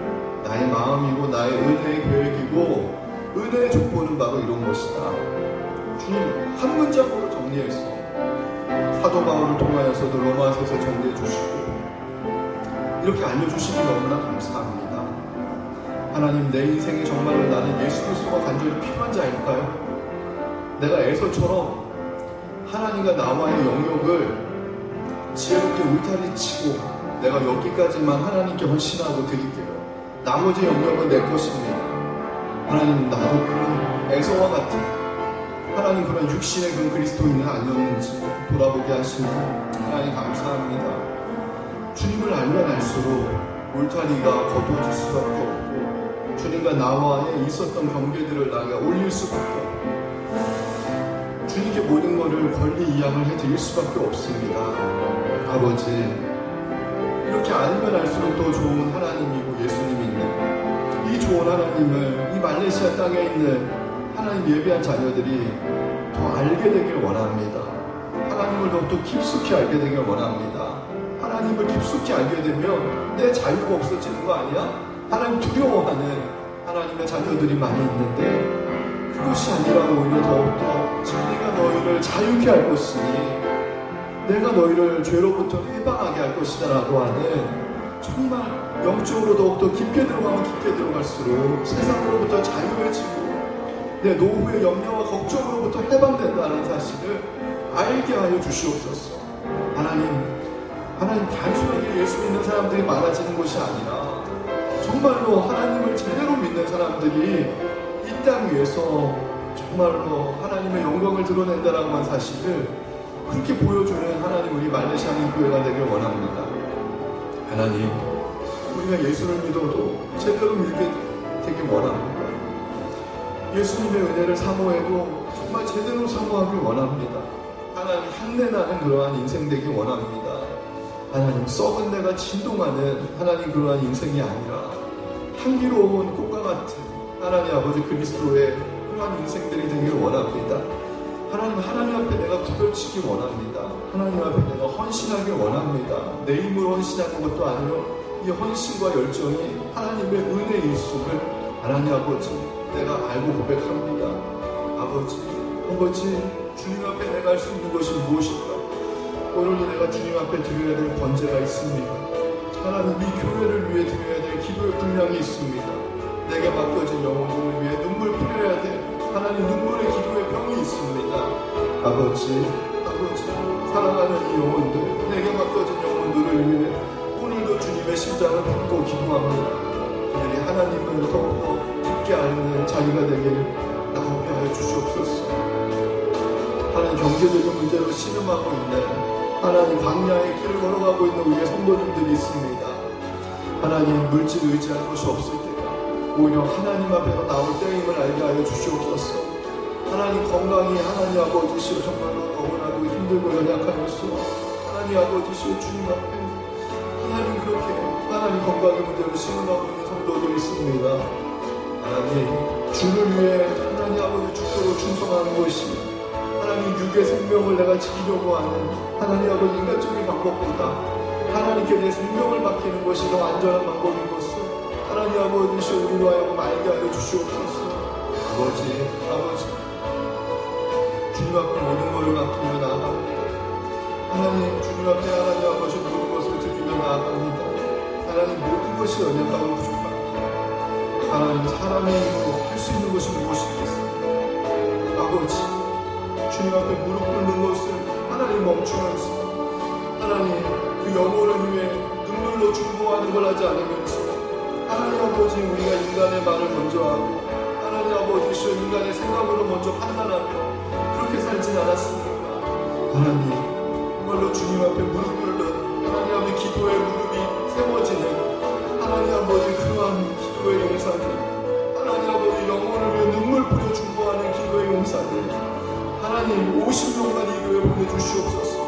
나의 마음이고 나의 은혜의 계획이고 은혜의 족보는 바로 이런 것이다. 주님 한 문장으로 정리해서 사도 바울을 통하여서도 로마서에서 정리해 주시고 이렇게 알려주시기 너무나 감사합니다. 하나님, 내 인생에 정말로 나는 예수 그리스도가 간절히 필요한 자일까요? 내가 에서처럼 하나님과 나와의 영역을 지혜롭게 울타리 치고 내가 여기까지만 하나님께 헌신하고 드릴게요. 나머지 영역은 내 것입니다. 하나님, 나도 그런 에서와 같은 하나님 그런 육신의 그런 그리스도인은 아니었는지 돌아보게 하시니 하나님 감사합니다. 주님을 알면 알수록 울타리가 거두어질 수밖에 없고 주님과 나와의 있었던 관계들을 나가 올릴 수밖에 없고 주님께 모든 것을 권리 이양을 해드릴 수밖에 없습니다. 아버지, 이렇게 알면 알수록 더 좋은 하나님이고 예수님이 있는 이 좋은 하나님을 이 말레이시아 땅에 있는 하나님 예배한 자녀들이 더 알게 되길 원합니다. 하나님을 더욱더 깊숙이 알게 되길 원합니다. 하나님을 깊숙이 알게 되면 내 자유가 없어지는 거 아니야? 하나님 두려워하는 하나님의 자녀들이 많이 있는데 그것이 아니라 오히려 더욱더 진리가 너희를 자유케 할 것이니 내가 너희를 죄로부터 해방하게 할 것이다 라고 하는 정말 영적으로 더욱더 깊게 들어가면 깊게 들어갈수록 세상으로부터 자유해지고 내 노후의 염려와 걱정으로부터 해방된다는 사실을 알게 하여 주시옵소서. 하나님 단순하게 예수 믿는 사람들이 많아지는 것이 아니라 정말로 하나님을 제대로 믿는 사람들이 이 땅 위에서 정말로 하나님의 영광을 드러낸다라고 하는 사실을 그렇게 보여주는 하나님 우리 말레이시아 교회가 되길 원합니다. 하나님, 우리가 예수를 믿어도 제대로 믿게 되길 원합니다. 예수님의 은혜를 사모해도 정말 제대로 사모하길 원합니다. 하나님 향내나는 그러한 인생 되길 원합니다. 하나님 썩은 내가 진동하는 하나님 그러한 인생이 아니라 향기로운 꽃과 같은 하나님 아버지 그리스도의 그러한 인생들이 되길 원합니다. 하나님 앞에 내가 부딪히기 원합니다. 하나님 앞에 내가 헌신하길 원합니다. 내 힘으로 헌신하는 것도 아니요 이 헌신과 열정이 하나님의 은혜일 수를 하나님 아버지 내가 알고 고백합니다. 아버지 주님 앞에 내가 할 수 있는 것이 무엇일까? 오늘도 내가 주님 앞에 드려야 될 번제가 있습니다. 하나님 이 교회를 위해 드려야 될 기도의 분량이 있습니다. 내게 맡겨진 영혼들을 위해 눈물 뿌려야 될 하나님 눈물의 기도의 병이 있습니다. 아버지 사랑하는 이 영혼들, 내게 맡겨진 영혼들을 위해 오늘도 주님의 심장을 품고 기도합니다. 그들이 하나님을 더욱더 깊게 알는 자리가 되길 나오게 하여 주시옵소서. 하나님 경제적인 문제로 신음하고 있는 하나님 광야의 길을 걸어가고 있는 우리의 성도님들이 있습니다. 하나님 물질 의지할 것이 없을 때가 오히려 하나님 앞에서 나올 때임을 알게 하여 주시옵소서. 하나님 건강이 하나님 아버지시오 정말로 너무나도 힘들고 연약하면서 하나님 아버지시오 주님 앞에 하나님 그렇게 하나님 건강의 문제로 신음하고 있는 성도들이 있습니다. 하나님 주를 위해 하나님 아버지 죽도록 충성하는 것이 하나님 육의 생명을 내가 지키려고 하는 하나님 아버지 인간적인 방법보다 하나님께 내 생명을 맡기는 것이 더 안전한 방법인 것을 하나님 아버지 우리로 하여금 알게 하여 주시옵소서. 아버지 주님 앞에 모든 것을 맡기며 나아갑니다. 하나님 주님 앞에 하나님 아버지 모든 것을 드리며 나아갑니다. 하나님 모든 것이 연약하고 부족합니다. 하나님 사람의 힘으로 할 수 있는 것이 무엇이겠습니까? 아버지 주님 앞에 무릎 꿇는 것을 하나님 멈추면서 하나님 그 영혼을 위해 눈물로 중보하는 걸 하지 않으면서 하나님 아버지 우리가 인간의 말을 먼저 하고 하나님 아버지 인간의 생각으로 먼저 판단하며 그렇게 하진 않았습니까? 하나님, 정말로 주님 앞에 무릎 꿇는 하나님 아버지 기도의 무릎이 세워지는 하나님 아버지 그러한 기도의 용사들, 하나님 아버지 영혼을 위해 눈물 뿌려 중보하는 기도의 용사들, 하나님 50명만 이 교회 보내주시옵소서.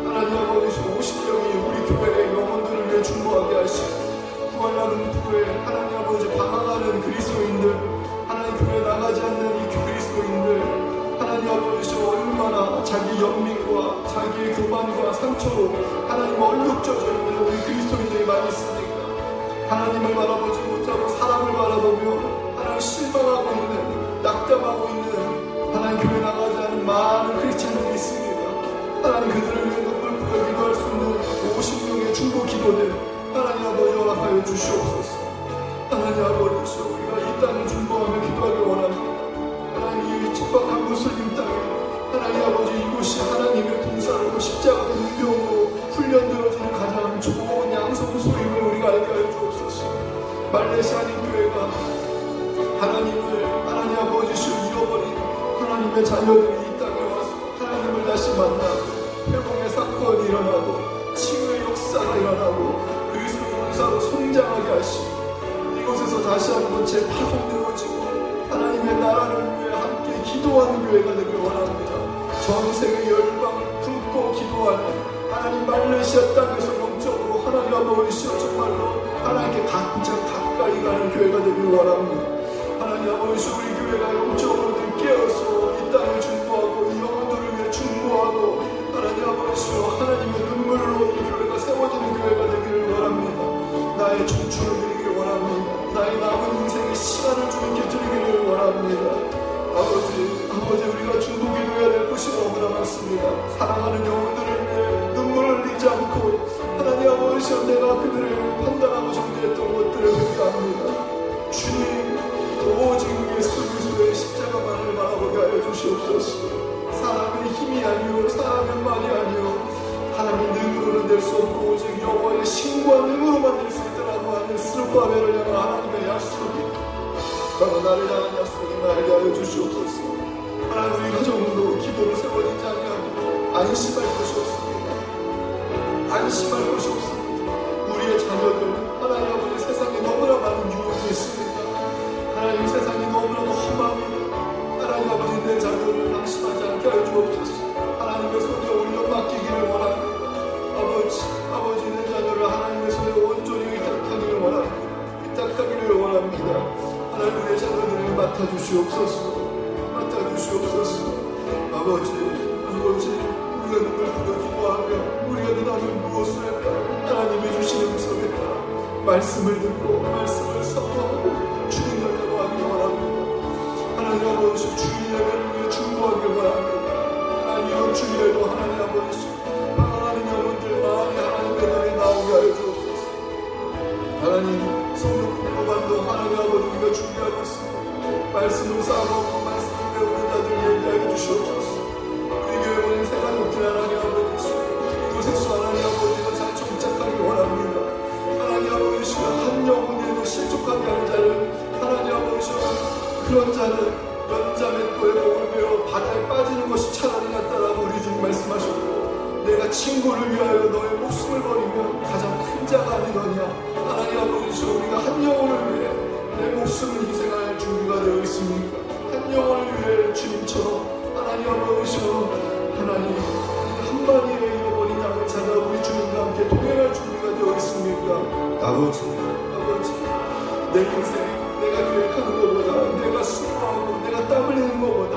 하나님 아버지 50명이 우리 교회의 영혼들을 위해 중보하게 하시고 구하려는 후에 하나님 아버지 방황하는 그리스도인들, 하나님 교회 나가지 않는 이 그리스도인들, 하나님 아버지 얼마나 자기 연민과 자기의 교만과 상처로 하나님 얼룩져져 있는 우리 그리스도인들이 많이 있습니까? 하나님을 바라보지 못하고 사람을 바라보며 하나님 실망하고 있는, 낙담하고 있는 하나님 교회 나가지 않은 많은 크리스찬들이 있습니다. 하나님 그들을 위해 눈물 뿌려 기도할 수 있는 50명의 중보 기도들 하나님 아버지 허락하여 주시옵소서. 하나님 아버지 우리가 이 땅을 중보하며 기도하기 원합니다. 하나님 이 척박한 무슬림 땅에 하나님 아버지 이곳이 하나님의 동사로 십자가의 운명으로 훈련되어지는 가장 좋은 양성소임을 우리가 알게 하여 주옵소서. 말레이시아인 교회가 하나님을 하나님 아버지 잃어버린 하나님의 자녀들이 이 땅에 와서 하나님을 다시 만나고 회복의 사건이 일어나고 치유의 역사가 일어나고 그리스도의 용사로 성장하게 하시고 이곳에서 다시 한번 재파송되어지고 하나님의 나라를 위해 함께 기도하는 교회가 되길 원합니다. 전 세계 열방 굶고 기도하는 하나님 말레이시아 땅에서 영적으로 하나님 아버지 정말로 하나님께 가장 가까이 가는 교회가 되길 원합니다. 하나님 아버지 우리 교회가 영적으로 깨어서 이 땅을 중보하고 이 영혼들을 위해 중보하고 하나님 아버지 하나님의 눈물로 이 교회가 세워지는 교회가 되기를 원합니다. 나의 청춘을 드리기를 원합니다. 나의 남은 인생의 시간을 주님께 드리기를 원합니다. 아버지 우리가 중보기도해야 될 곳이 너무나 많습니다. 사랑하는 영혼들을 위해 눈물을 흘리지 않고 하나님 아버지 내가 그들을 판단하고 정죄했던 것들을 회개합니다. 주님 오직 예수 그리스도의 십자가만을 바라보게 하여 주시옵소서. 사람의 힘이 아니오 사람의 말이 아니오 하나님의 능으로는 될 수 없고 오직 여호와의 신과 능으로만 될 수 있다라고 하는 스룹바벨을 향한 하나님의 약속이 바로 나를 향한 약속이 나에게 하여 주시옵소서. 하나님 우리 가정도 기도를 세워지지 아니하고 안심할 것이 없습니다. 안심할 것이 없습니다. 우리의 자녀들 하나님 아버지 세상에 너무나 많은 유혹이 있습니다. 하나님 세상이 너무나도 험합니다. 하나님 아버지 내 자녀를 방심하지 않게 하여 주옵소서. 하나님의 손에 올려 맡기기를 원합니다. 아버지 내 자녀를 하나님의 손에 온전히 의탁하기를 원합니다. 의탁하기를 원합니다. 하나님 우리의 자녀들을 맡아주시옵소서. 맡아주시옵소서. 아버지 우리가 눈물 뿌려 기도하며 우리가 그 다음에 무엇을 할까 하나님이 주시는 음성에 따라 말씀을 듣고 말씀을 선포하고 주님을 기도하기 원합니다. 하나님 아버지 주의 예배를 위해 중보하길 바랍니다. 하나님 이런 주일에도 하나님 아버지 방황하는 영혼들 많이 하나님의 날에 나오게 하여 주옵소서. 하나님 성령 공부반도 하나님 아버지 우리가 준비하고 있습니다. 말씀을 쌓아먹고 말씀을 배우는 자들 예비하여 주시옵소서. 우리 교회 보낸 세상국들 하나님 아버지 이곳에서 하나님 아버지가 잘 정착하기 원합니다. 하나님 아버지 한 영혼에도 실족하게 하는 자를 하나님 아버지 그런 자는 연자맷돌에 목을 베어 바다에 빠지는 것이 차라리 낫다라고 우리 주님 말씀하셨고 내가 친구를 위하여 너의 목숨을 버리면 가장 큰 자가 아니더냐. 하나님 아버지 우리가 한 영혼을 위해 내 목숨을 희생할 준비가 되어 있습니까? 한 영혼을 위해 주님처럼 하나님 아버지 하나님 한마디에 잃어버린 양을 찾아 우리 주님과 함께 동행할 준비가 되어 있습니까? 아버지 내 인생 내가 계획하는 것보다 내가 수고하고 내가 땀 흘리는 것보다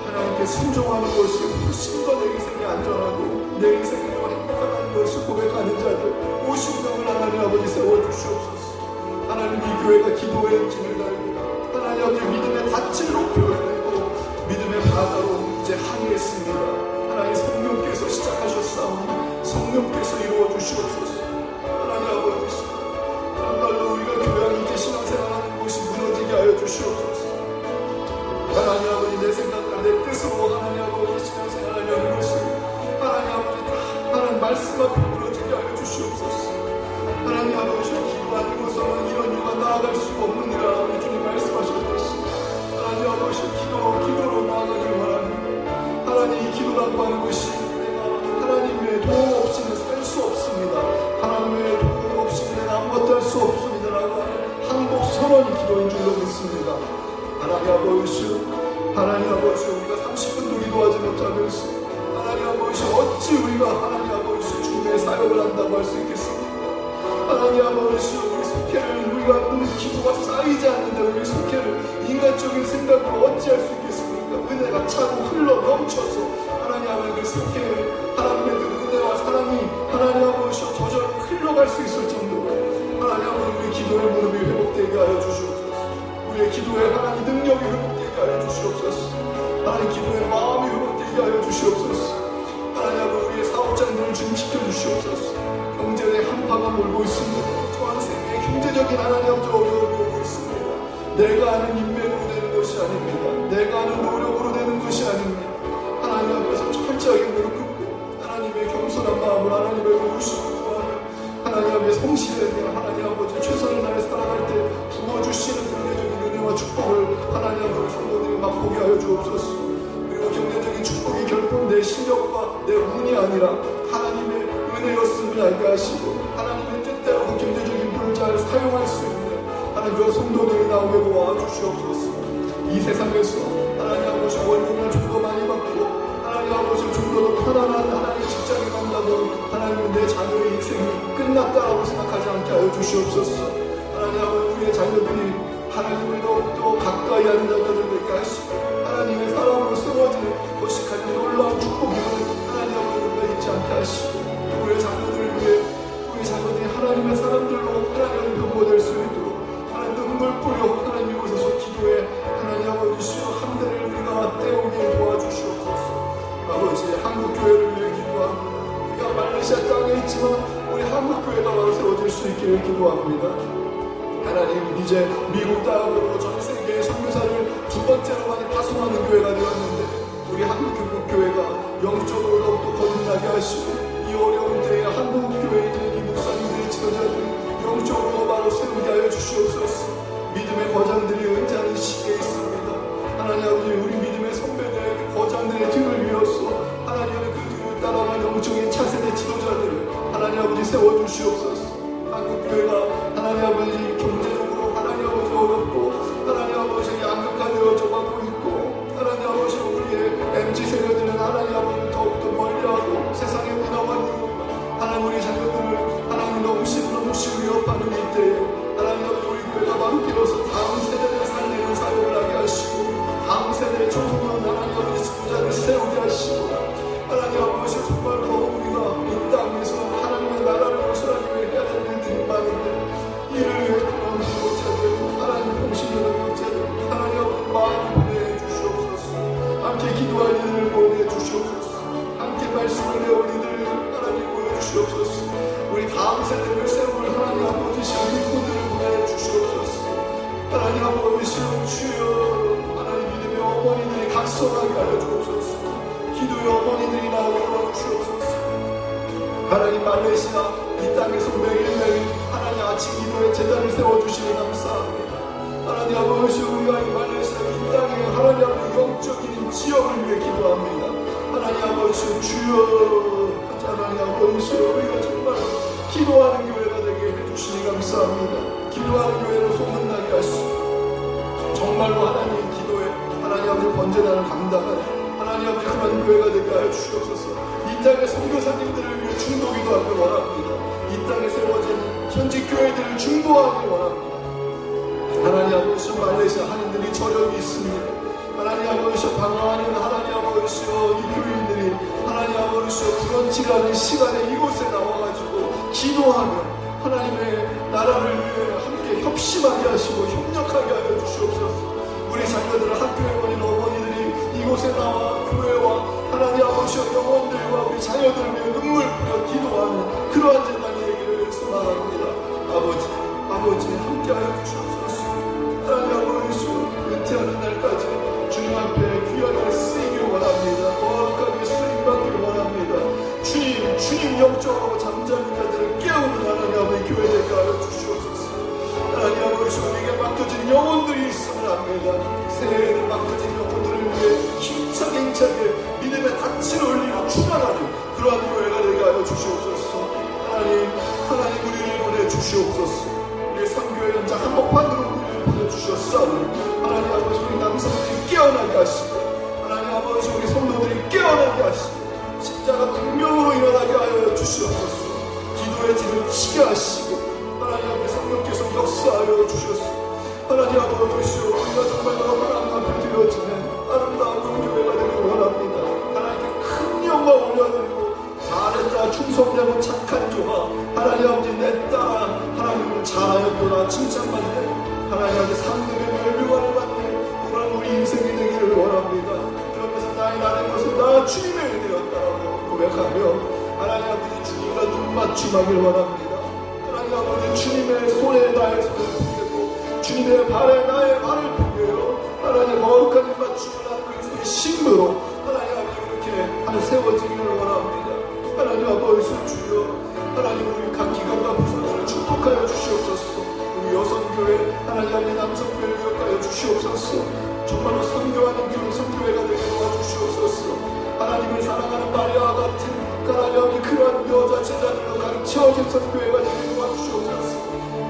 하나님께 순종하는 것이 훨씬 더 내 인생이 안전하고 내 인생이 더 행복하다는 것을 고백하는 자들 50명을 하나님 아버지 세워주시옵소서. 하나님 이 교회가 기도의 엔진을 달고 하나님 아버지 믿음의 닻을 높여내고 믿음의 바다로 이제 항해했습니다. 하나님 성령께서 시작하셨사오니 성령께서 이루어주시옵소서. 하나님 아버지 정말로 우리가 교회 안에 이제 신앙생활하는 곳이 무너지게 하여 주시옵소서. 하나님 아버지 내 생각과 내 뜻으로 하나님 아버지 신앙생활하려는 것이 하나님 아버지 다 하나님 말씀 앞에 무너지게 하여 주시옵소서. 하나님 아버지 기도 아니고서는 이런 유가 나아갈 수가 없느니라 우리 주님 말씀하셨듯이 하나님 아버지 기도로 나아가길 원합니다. 하나님 이 기도라고 하는 것이 내가 하나님의 도움 없이는 살 수 없습니다. 하나님의 도움 없이는 내가 아무것도 할 수 없습니다라고 하는 한국 선언이 기도인 줄로 믿습니다. 하나님 아버지, 우리가 30분도 기도하지 못하면서 하나님 아버지, 어찌 우리가 하나님 아버지 주님의 사역을 한다고 할 수 있겠습니까? 하나님 아버지, 우리 속회를 우리가 기도가 쌓이지 않는데 우리 속회를 인간적인 생각으로 어찌할 수 있겠습니까? 은혜가 차고 흘러 넘쳐서 하나님 아버지 그 속회를 하나님의 그 은혜와 사랑이 하나님 아버지 저절로 흘러갈 수 있을 정도로 하나님 아버지 우리 기도의 무릎이 회복되게 하여 주시옵소서. 우리의 기도에 하나님 능력이 회복되게 하여 주시옵소서. 하나님 기도의 마음이 회복되게 하여 주시옵소서. 하나님 아버지 우리의 사업장들을 주님시켜 주시옵소서. 경제의 한파가 몰고 있습니다. 또한 세계의 경제적인 하나님 아버지 어려움이 오고 있습니다. 내가 하는 인맥으로 되는 것이 아닙니다. 내가 하는 노력으로 되는 것이 아닙니다. 하나님 앞에서 철저하게 무릎 꿇고 하나님의 겸손한 마음을 하나님의 의식을 구하며 하나님 앞에 성실하게 하나님 아버지 최선을 다해 살아갈 때 부어주시는 경제적인 은혜와 축복을 하나님 아버지 성도들이 맛보게 하여 주옵소서. 그리고 경제적인 축복이 결코 내 실력과 내 운이 아니라 하나님의 은혜였음을 알게 하시고 하나님의 뜻대로 그 경제적인 물자를 사용할 수 있는 하나님 그 성도들이 나오게 도와주시옵소서. 이 세상에서 하나님 아버지 월급을 좀 더 많이 받고 하나님 아버지 좀 더 편안한 하나님의 직장에 간다고 하나님 내 자녀의 인생이 끝났다라고 생각하지 않게 하여 주시옵소서. 하나님 아버지 우리의 자녀들이 하나님을 더욱더 가까이 하는 자녀들 되게 하시고 하나님의 사랑으로 세워지는 것이 가진 놀라운 축복임을 하나님 아버지 우리가 잊지 않게 하시고 우리의 자녀들을 위해 우리 자녀들이 하나님의 사람들로 하나님을 변모될 수 있도록 하나님 눈물 뿌려 하나님 이곳에서 기도해 하나님 아버지 함대를 우리가 떼오게 도와주시옵소서. 아버지 한국교회를 위해 기도합니다. 우리가 말레이시아 땅에 있지만 우리 한국교회가 바로 세워질 수 있기를 기도합니다. 하나님 이제 미국 땅으로 전 세계의 선교사를 두 번째로 많이 파송하는 교회가 되었는데 우리 한국교회가 영적으로 더욱더 거듭나게 하시고 이 어려운 때에 한국교회에 이 목사님들의 지도자들이 영적으로 바로 세우게 하여 주시옵소서. 믿음의 거장들이 은퇴하는 시기에 있습니다. 하나님 아버지 우리 믿음의 선배들의 그 거장들의 뒤를 이어서 하나님의 그 뒤를 따라간 영적인 차세대 지도자들을 하나님 아버지 세워주시옵소서. 한국교회가 하나님 아버지 경제적으로 하나님 아버지 어렵고 하나님 아버지 양극화되어져 가고 있고 하나님 아버지 우리의 MZ세대들은 하나님 아버지를 더욱더 멀리하고 세상의 문화와 유혹 하나님 우리 자녀들을 하나님 너무씩 위협하는 이때에 하나님 아버지 우리 교회가 바로 길어서 다음 세대를 살리는 사역을 하게 하시고 다음 세대의 청소년 하나님 아버지 지도자를 세우게 하시고 하나님 아버지 정말 더 우리가 이 땅에서 하나님의 나라를 건설하기 위해 해야 될 일들이 많은데 이를 위해 그런 기도자들 하나님 공신하는 교자들 하나님 아버지 많이 보내해 주시옵소서. 함께 기도할 이들을 보내해 주시옵소서. 함께 말씀을 배울 이들을 하나님 보여주시옵소서. 우리 다음 세대를 세울 하나님 아버지 식구들을 보내해 주시옵소서. 하나님 아버지 주여 하나님 믿음의 어머니들이 각성하게 하여 주옵소서. 기도의 어머니들이 나오게 도와주시옵소서. 하나님 말레이시아 이 땅에서 매일매일 하나님 아침 기도의 제단을 세워주시니 감사합니다. 하나님 아버지 우리가 이 말레이시아 이 땅에 하나님 아버지 영적인 지역을 위해 기도합니다. 하나님 아버지 주여 하나님 아버지 우리가 정말 기도하는 교회가 되게 해주시니 감사합니다. 기도하는 교회로 소문나게 하시고 정말로 하나님 기도에 하나님 아버지 번제단을 감당하는 하나님 아버지 그런 교회가 되게 하여 주시옵소서. 이 땅의 선교사님들을 위해 중보기도 하길 원합니다. 이 땅에 세워진 현지 교회들을 중보하길 원합니다. 하나님 아버지 말레이시아 한인들이 저력이 있습니다. 하나님 아버지 방황하는 하나님 아버지 이 교인들이 하나님 아버지 브런치라는 시간에 이곳에 나와가지고 기도하며 하나님의 나라를 위해 함께 협심하게 하시고 협력하게 하여 주시옵소서. 우리 자녀들을 학교에 보낸 어머니들이 이곳에 나와 교회와 하나님 아버지 영혼들과 우리 자녀들을 위해 눈물 뿌려 기도하는 그러한 재단이 되기를 소망합니다. 아버지 함께하여 주시옵소서. 하나님 아버지 은퇴하는 날까지 주님 앞에 귀하게 쓰이길 원합니다. 거룩하게 쓰임받기를 원합니다. 주님 영적으로 잠자는 자들을 깨우는 하나님 아버지 교회 되게 하여 주시옵소서. 하나님 아버지 우리에게 맡겨진 영혼들이 있음을 압니다. 새해에는 맡겨진 영혼들을 위해 힘차게 믿음의 닭 내가 주님의 되었다라고 고백하며 하나님 아버지 주님과 눈 맞춤하길 원합니다. 하나님 아버지 주님의 손에 나의 손을 붙이고 주님의 발에 나의 발을 붙여요. 하나님 거룩한 눈 맞춤을 하는 그리스도의 신부로 하나님 아버지 이렇게 세워지기를 원합니다. 하나님 아버지 주여 하나님 우리 각 기관과 부서들을 축복하여 주시옵소서. 우리 여성교회 하나님 아버지 남성교회를 기억하여 주시옵소서. 정말로 선교하는 교회 선교회가 되게 도와주시옵소서. 하나님을 사랑하는 마리아와 같은 하나님 그러한 여자 제자들로 가득 채워진 선교회가 되게 도와주시옵소서.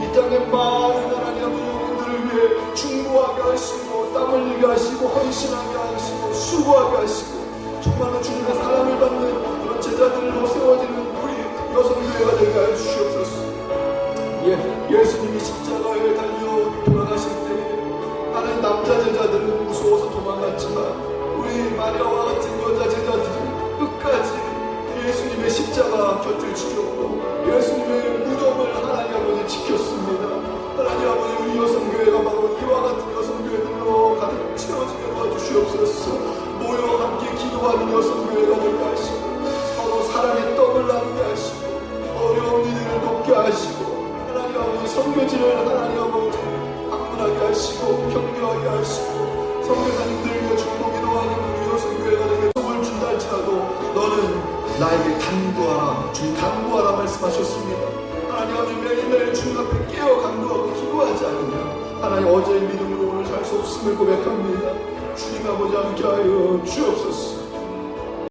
이 땅의 많은 하나님 영혼들을 위해 충고하게 하시고 땀 흘리게 하시고 헌신하게 하시고 수고하게 하시고 정말로 주님의 사랑을 받는 그런 제자들로 세워지는 우리 여성교회가 되게 하여 주시옵소서. 예수님이 십자가에 달려 돌아가실 때 하나님 남자 제자들은 무서워서 도망갔지만 우리 마리아와 같은 여자 제자들은 끝까지 예수님의 십자가 곁을 지켰고 예수님의 무덤을 하나님 아버지 지켰습니다. 하나님 아버지 우리 여성교회가 바로 이와 같은 여성교회들로 가득 채워지게 도와주시옵소서. 모여 함께 기도하는 여성교회가 되게 하시고 서로 사랑의 떡을 나누게 하시고 어려운 이들을 돕게 하시고 하나님 아버지 선교지를 하나님 아버지 방문하게 하시고 격려하게 하시고 선교사님들 위해 중보 기도하는 우리 여성교회가 되게 속을 준다 할지라도 너는 나에게 간구하라 주님 간구하라 말씀하셨습니다. 하나님 아버지 매일매일 주님 앞에 깨어 간구하고 기도하지 않으면 하나님 어제의 믿음으로 오늘 살 수 없음을 고백합니다. 주님 아버지 함께하여 주옵소서.